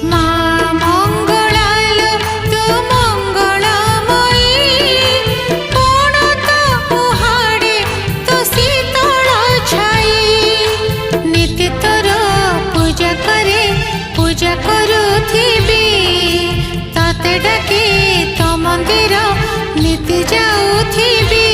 মা মঙ্গলাল তু মঙ্গলময়ী পণত উহাড়ে তো শীতল ছাই নীতি তোর পূজা করুথিবি ততে ডাকি তো মন্দির নীতি যাউথিবি